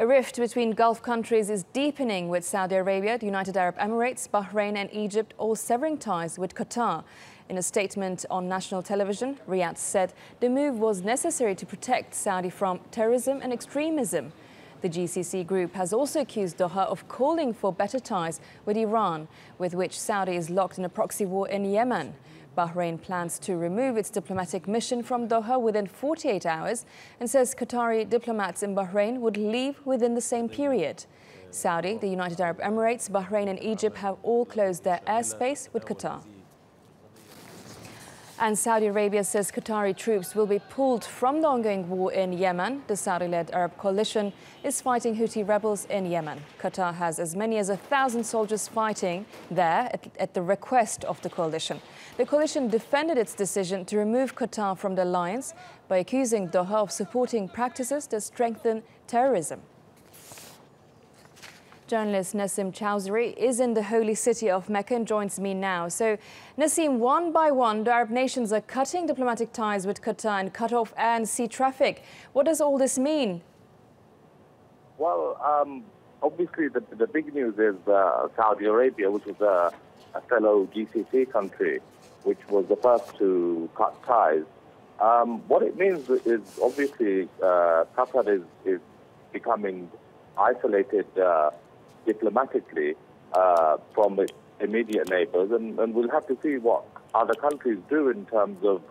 A rift between Gulf countries is deepening, with Saudi Arabia, the United Arab Emirates, Bahrain and Egypt all severing ties with Qatar. In a statement on national television, Riyadh said the move was necessary to protect Saudi from terrorism and extremism. The GCC group has also accused Doha of calling for better ties with Iran, with which Saudi is locked in a proxy war in Yemen. Bahrain plans to remove its diplomatic mission from Doha within 48 hours and says Qatari diplomats in Bahrain would leave within the same period. Saudi, the United Arab Emirates, Bahrain and Egypt have all closed their airspace with Qatar. And Saudi Arabia says Qatari troops will be pulled from the ongoing war in Yemen. The Saudi-led Arab coalition is fighting Houthi rebels in Yemen. Qatar has as many as 1,000 soldiers fighting there at the request of the coalition. The coalition defended its decision to remove Qatar from the alliance by accusing Doha of supporting practices that strengthen terrorism. Journalist Nasim Chowdhury is in the holy city of Mecca and joins me now. So, Nasim, one by one, the Arab nations are cutting diplomatic ties with Qatar and cut off air and sea traffic. What does all this mean? Well, obviously the big news is Saudi Arabia, which is a fellow GCC country, which was the first to cut ties. What it means is obviously Qatar is becoming isolated diplomatically from its immediate neighbors, and we'll have to see what other countries do in terms of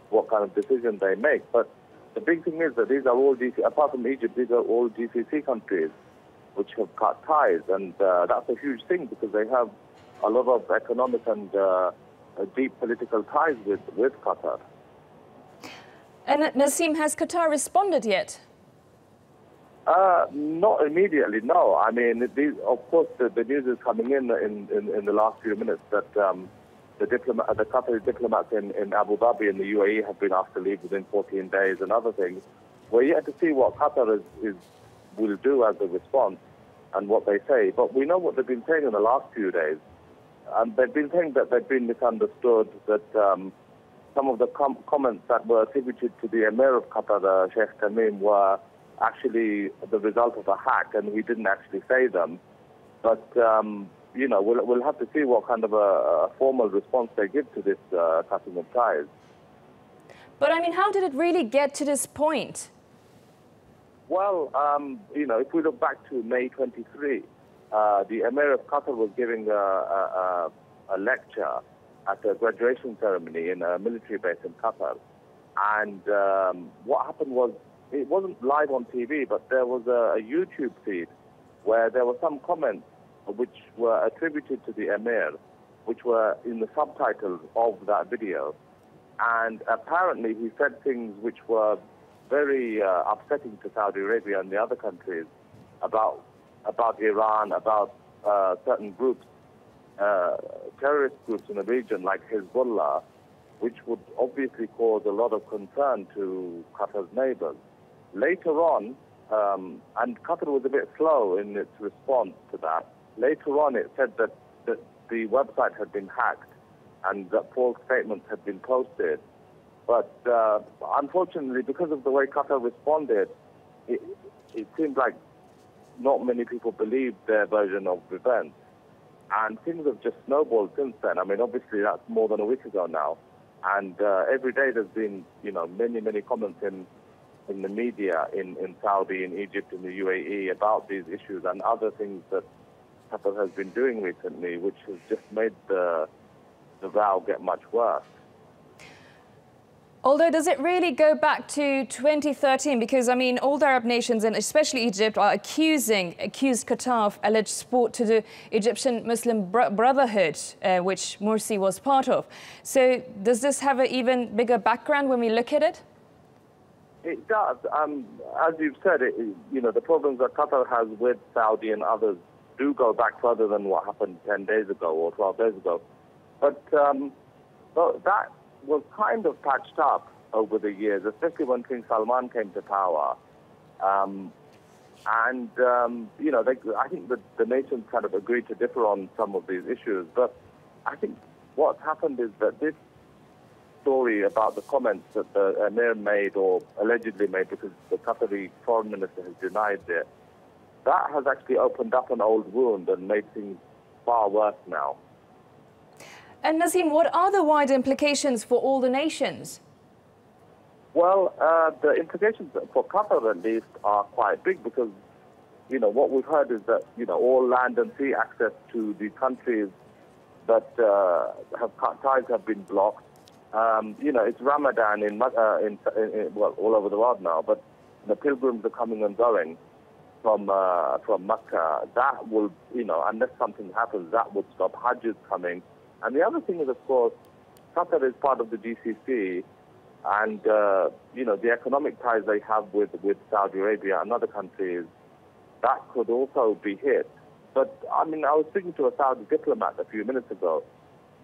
what kind of decision they make. But the big thing is that these are all, apart from Egypt, these are all GCC countries which have cut ties, and that's a huge thing because they have a lot of economic and deep political ties with Qatar. And Nasim, has Qatar responded yet? Not immediately, no. I mean, of course, the news is coming in the last few minutes that the Qatari diplomats in Abu Dhabi and the UAE have been asked to leave within 14 days and other things. We're yet to see what Qatar will do as a response and what they say. But we know what they've been saying in the last few days. And they've been saying that they've been misunderstood, that some of the comments that were attributed to the Emir of Qatar, Sheikh Tamim, were actually the result of a hack, and he didn't actually say them. But, you know, we'll have to see what kind of a formal response they give to this cutting of ties. But, I mean, how did it really get to this point? Well, you know, if we look back to May 23, the Emir of Qatar was giving a lecture at a graduation ceremony in a military base in Qatar. And what happened was, it wasn't live on TV, but there was a YouTube feed where there were some comments which were attributed to the Emir, which were in the subtitles of that video. And apparently he said things which were very upsetting to Saudi Arabia and the other countries about Iran, about certain groups, terrorist groups in the region like Hezbollah, which would obviously cause a lot of concern to Qatar's neighbors. Later on, and Qatar was a bit slow in its response to that, later on it said that the website had been hacked and that false statements had been posted. But unfortunately, because of the way Qatar responded, it seemed like not many people believed their version of events. And things have just snowballed since then. I mean, obviously, that's more than a week ago now. And every day there's been, you know, many comments in the media in Saudi, in Egypt, in the UAE about these issues and other things that Qatar has been doing recently, which has just made the row get much worse. Although, does it really go back to 2013? Because, I mean, all the Arab nations, and especially Egypt, are accused Qatar of alleged support to the Egyptian Muslim Brotherhood, which Morsi was part of. So does this have an even bigger background when we look at it? It does. As you've said, you know, the problems that Qatar has with Saudi and others do go back further than what happened 10 days ago or 12 days ago. But that was kind of patched up over the years, especially when King Salman came to power. You know, I think that the nations kind of agreed to differ on some of these issues. But I think what's happened is that this story about the comments that the Emir made or allegedly made, because the Qatari foreign minister has denied it, that has actually opened up an old wound and made things far worse now. And Nasim, what are the wider implications for all the nations? Well, the implications for Qatar at least are quite big because, what we've heard is that, all land and sea access to the countries that ties have been blocked. It's Ramadan all over the world now, but the pilgrims are coming and going from Mecca. That will, unless something happens, that would stop. Hajj is coming. And the other thing is, of course, Qatar is part of the GCC, and, the economic ties they have with Saudi Arabia and other countries, that could also be hit. But, I was speaking to a Saudi diplomat a few minutes ago,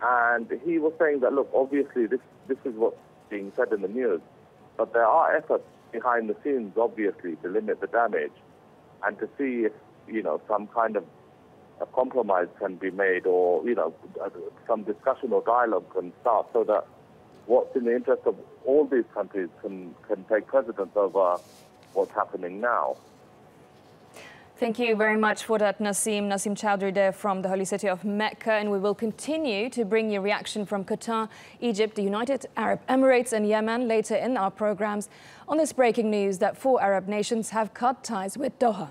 and he was saying that, look, obviously this is what's being said in the news, but there are efforts behind the scenes, obviously, to limit the damage and to see if, some kind of a compromise can be made or, some discussion or dialogue can start so that what's in the interest of all these countries can take precedence over what's happening now. Thank you very much for that, Nasim Chowdhury there from the holy city of Mecca. And we will continue to bring you reaction from Qatar, Egypt, the United Arab Emirates and Yemen later in our programs on this breaking news that 4 Arab nations have cut ties with Doha.